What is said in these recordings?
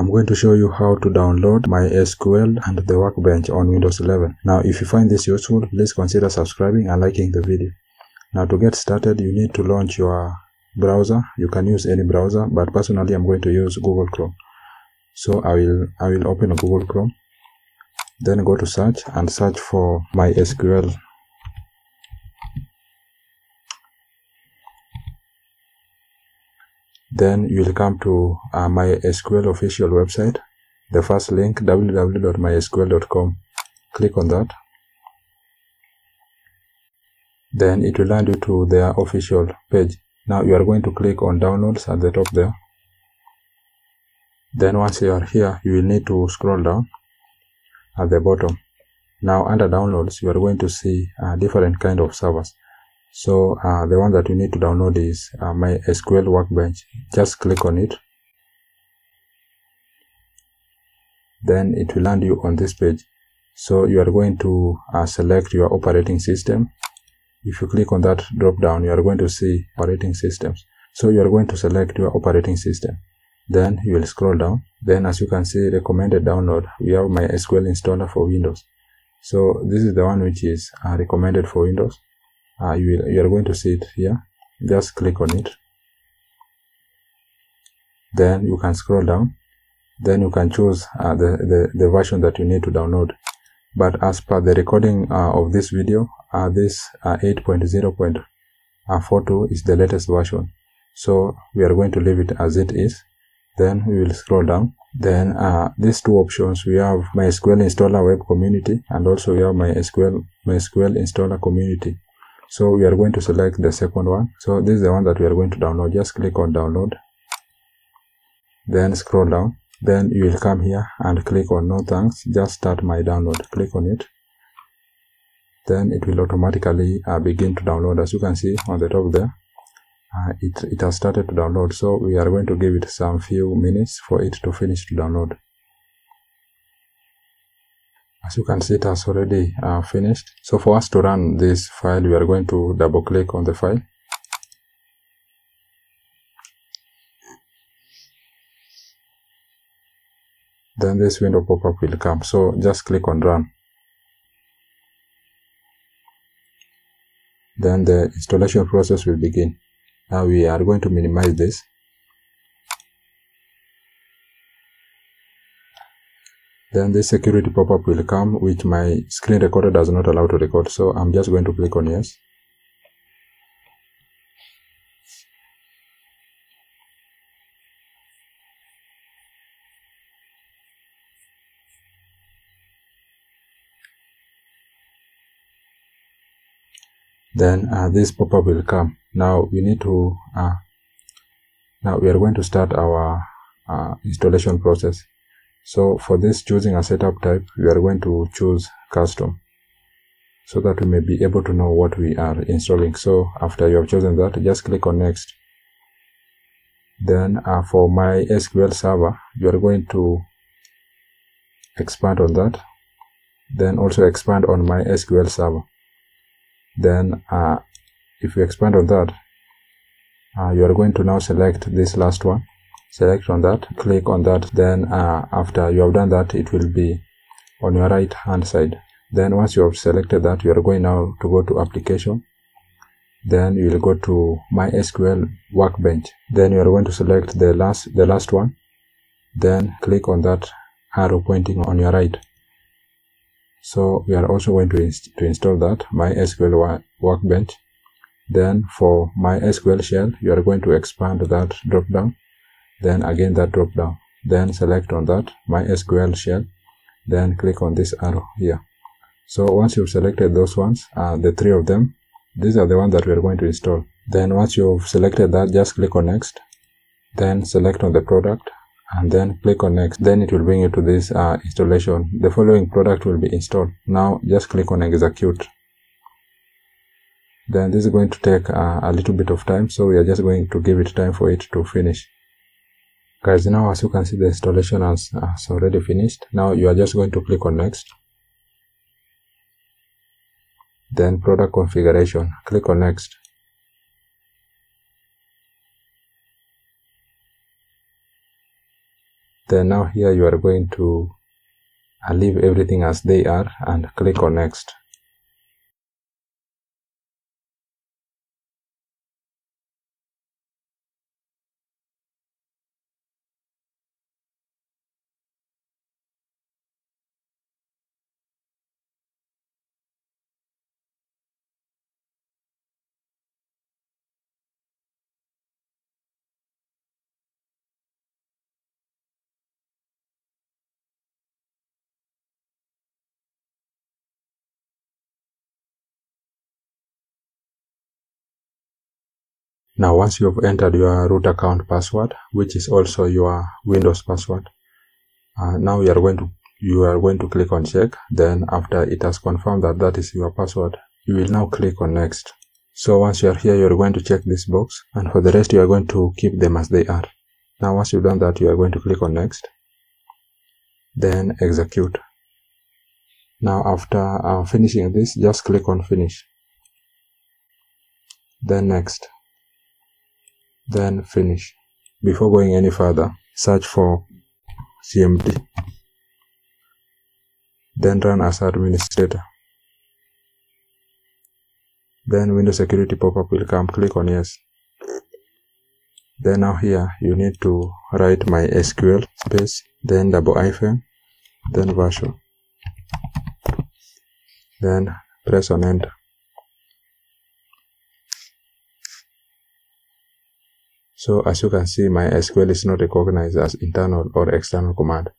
I'm going to show you how to download MySQL and the Workbench on Windows 11. Now, if you find this useful, please consider subscribing and liking the video. Now, to get started, you need to launch your browser. You can use any browser, but personally, I'm going to use Google Chrome. So I will open a Google Chrome, then go to search and search for MySQL. Then you will come to MySQL official website. The first link, www.mysql.com. Click on that. Then it will land you to their official page. Now you are going to click on downloads at the top there. Then once you are here, you will need to scroll down at the bottom. Now under downloads, you are going to see different kind of servers. So the one that you need to download is MySQL Workbench. Just click on it. Then it will land you on this page. So you are going to select your operating system. If you click on that drop down, you are going to see operating systems. So you are going to select your operating system. Then you will scroll down. Then as you can see, recommended download, we have MySQL installer for Windows. So this is the one which is recommended for Windows. You are going to see it here. Just click on it. Then you can scroll down. Then you can choose the version that you need to download. But as per the recording of this video, this 8.0.42 is the latest version. So we are going to leave it as it is. Then we will scroll down. Then these two options, we have MySQL installer web community, and also we have MySQL installer community. So we are going to select the second one. So this is the one that we are going to download. Just click on download. Then scroll down. Then you will come here and click on no thanks. Just start my download. Click on it. Then it will automatically begin to download. As you can see on the top there, it has started to download. So we are going to give it some few minutes for it to finish to download. As you can see, it has already finished. So for us to run this file, we are going to double click on the file. Then this window pop-up will come. So just click on run. Then the installation process will begin. Now we are going to minimize this. Then this security pop-up will come, which my screen recorder does not allow to record. So I'm just going to click on yes. Then this pop-up will come. Now we need to now we are going to start our installation process. So for this, choosing a setup type, we are going to choose custom, so that we may be able to know what we are installing. So after you have chosen that, just click on next. Then for MySQL server, you are going to expand on that. Then also expand on MySQL server. Then if you expand on that, you are going to now select this last one. Select on that, click on that. Then after you have done that, it will be on your right hand side. Then once you have selected that, you are going now to go to application. Then you will go to MySQL Workbench. Then you are going to select the last one. Then click on that arrow pointing on your right. So we are also going to install that MySQL Workbench. Then for MySQL shell, you are going to expand that drop down. Then again that drop down. Then select on that MySQL shell. Then click on this arrow here. So once you've selected those ones, the three of them, these are the ones that we are going to install. Then once you've selected that, just click on next. Then select on the product and then click on next. Then it will bring you to this installation. The following product will be installed. Now just click on execute. Then this is going to take a little bit of time, so we are just going to give it time for it to finish. Guys, now as you can see, the installation has already finished. Now you are just going to click on next. Then product configuration, click on next. Then now here you are going to leave everything as they are and click on next. Now once you have entered your root account password, which is also your Windows password, now you are going to click on check. Then after it has confirmed that that is your password, you will now click on next. So once you are here, you are going to check this box, and for the rest you are going to keep them as they are. Now once you've done that, you are going to click on next, then execute. Now after finishing this, just click on finish, then next, then finish. Before going any further, search for CMD, then run as administrator. Then Windows security pop-up will come, click on yes. Then now here you need to write MySQL space, then double hyphen, then version, then press on enter. So as you can see, MySQL is not recognized as internal or external command.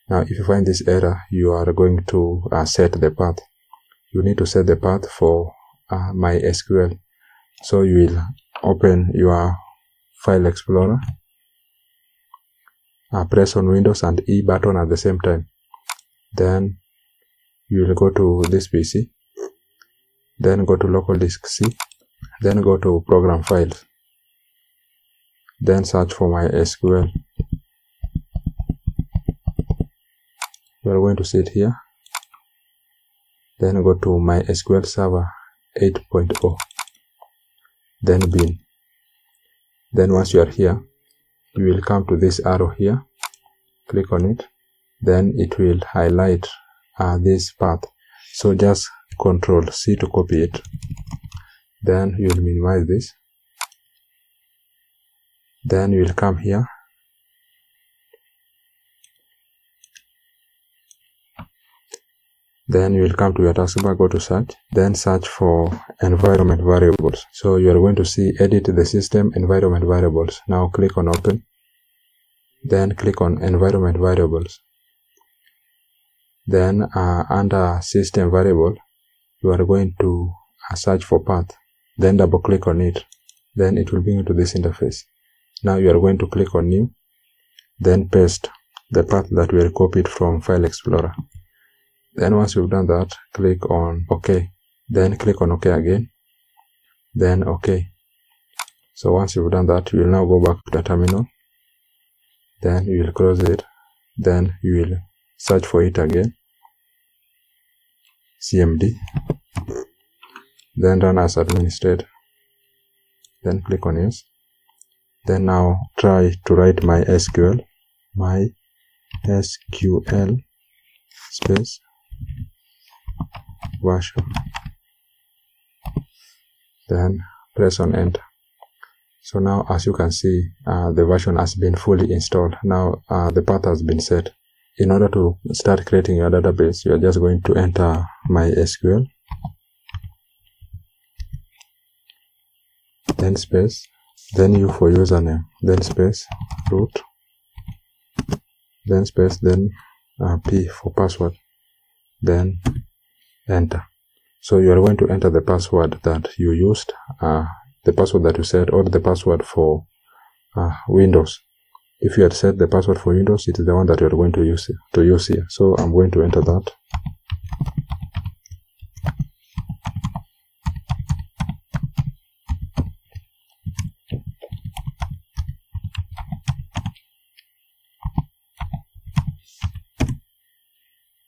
Now if you find this error, you are going to set the path. You need to set the path for MySQL. So you will open your File Explorer, press on Windows and E button at the same time. Then you will go to this PC, then go to local disk C, then go to program files, then search for MySQL. You are going to see it here. Then go to MySQL Server 8.0, then bin. Then once you are here, you will come to this arrow here, click on it, then it will highlight this path. So just Ctrl C to copy it. Then you will minimize this. Then you will come here, then you will come to your taskbar, go to search, then search for environment variables. So you are going to see edit the system environment variables. Now click on open, then click on environment variables. Then under system variable, you are going to search for path, then double click on it, then it will bring you to this interface. Now you are going to click on new, then paste the path that we copied from File Explorer. Then once you've done that, click on OK, then click on OK again, then OK. So once you've done that, you will now go back to the terminal, then you will close it, then you will search for it again, CMD, then run as administrator, then click on yes. Then now try to write MySQL space version, then press on enter. So now as you can see, the version has been fully installed. Now the path has been set. In order to start creating your database, you are just going to enter MySQL, then space, then U for username, then space, root, then space, then P for password, then enter. So you are going to enter the password that you used, the password that you set, or the password for Windows. If you had set the password for Windows, it is the one that you are going to use here. So I'm going to enter that.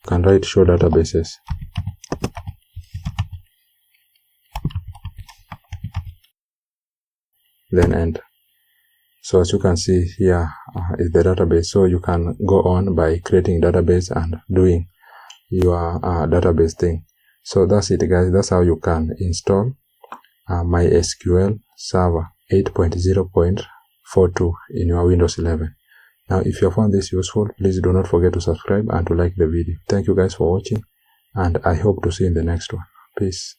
You can write show databases. Then enter. So as you can see here is the database. So you can go on by creating database and doing your database thing. So that's it, guys. That's how you can install MySQL Server 8.0.42 in your Windows 11. Now, if you found this useful, please do not forget to subscribe and to like the video. Thank you guys for watching, and I hope to see you in the next one. Peace.